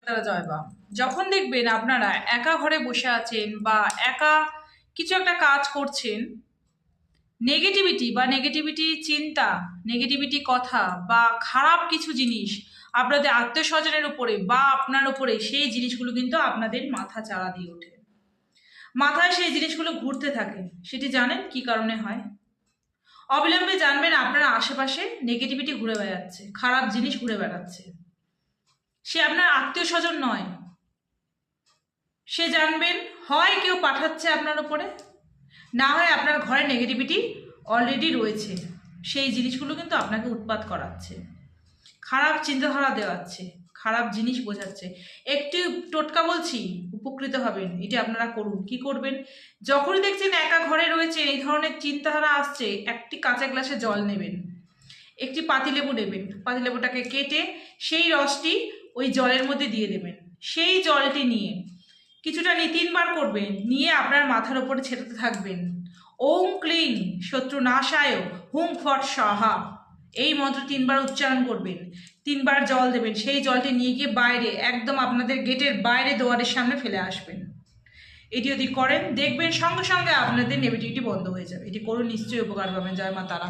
তারা জয়বাম। যখন দেখবেন আপনারা একা ঘরে বসে আছেন বা একা কিছু একটা কাজ করছেন, নেগেটিভিটি চিন্তা, নেগেটিভিটি কথা বা খারাপ কিছু জিনিস আপনাদের আত্মীয় স্বজনের উপরে বা আপনার উপরে, সেই জিনিসগুলো কিন্তু আপনাদের মাথা চাড়া দিয়ে ওঠে। মাথায় সেই জিনিসগুলো ঘুরতে থাকে। সেটি জানেন কি কারণে হয়? অবিলম্বে জানবেন আপনার আশেপাশে নেগেটিভিটি ঘুরে বেড়াচ্ছে, খারাপ জিনিস ঘুরে বেড়াচ্ছে। সে আপনার আত্মীয় স্বজন নয়, সে জানবেন হয় কেউ পাঠাচ্ছে আপনার উপরে, না হয় আপনার ঘরে নেগেটিভিটি অলরেডি রয়েছে। সেই জিনিসগুলো কিন্তু আপনাকে উৎপাত করাচ্ছে, খারাপ চিন্তাধারা দেওয়াচ্ছে, খারাপ জিনিস বোঝাচ্ছে। একটি টোটকা বলছি, উপকৃত হবেন। এটি আপনারা করুন। কি করবেন? যখনই দেখছেন একা ঘরে রয়েছে, এই ধরনের চিন্তাধারা আসছে, একটি কাঁচা গ্লাসে জল নেবেন, একটি পাতিলেবু নেবেন, পাতিলেবুটাকে কেটে সেই রসটি ওই জলের মধ্যে দিয়ে দেবেন। সেই জলটি নিয়ে কিছুটা 3বার করবেন, নিয়ে আপনার মাথার উপরে ছেটাতে থাকবেন। ওম ক্লিং শত্রু নাশায় হুম ফট স্বাহা, এই মন্ত্র 3বার উচ্চারণ করবেন। 3বার জল দেবেন, সেই জলটি নিয়ে গিয়ে বাইরে, একদম আপনাদের গেটের বাইরে দুয়ারের সামনে ফেলে আসবেন। এটি যদি করেন, দেখবেন সঙ্গে সঙ্গে আপনাদের নেগেটিভিটি বন্ধ হয়ে যাবে। এটি করুন, নিশ্চয়ই উপকার পাবেন। জয় মা তারা।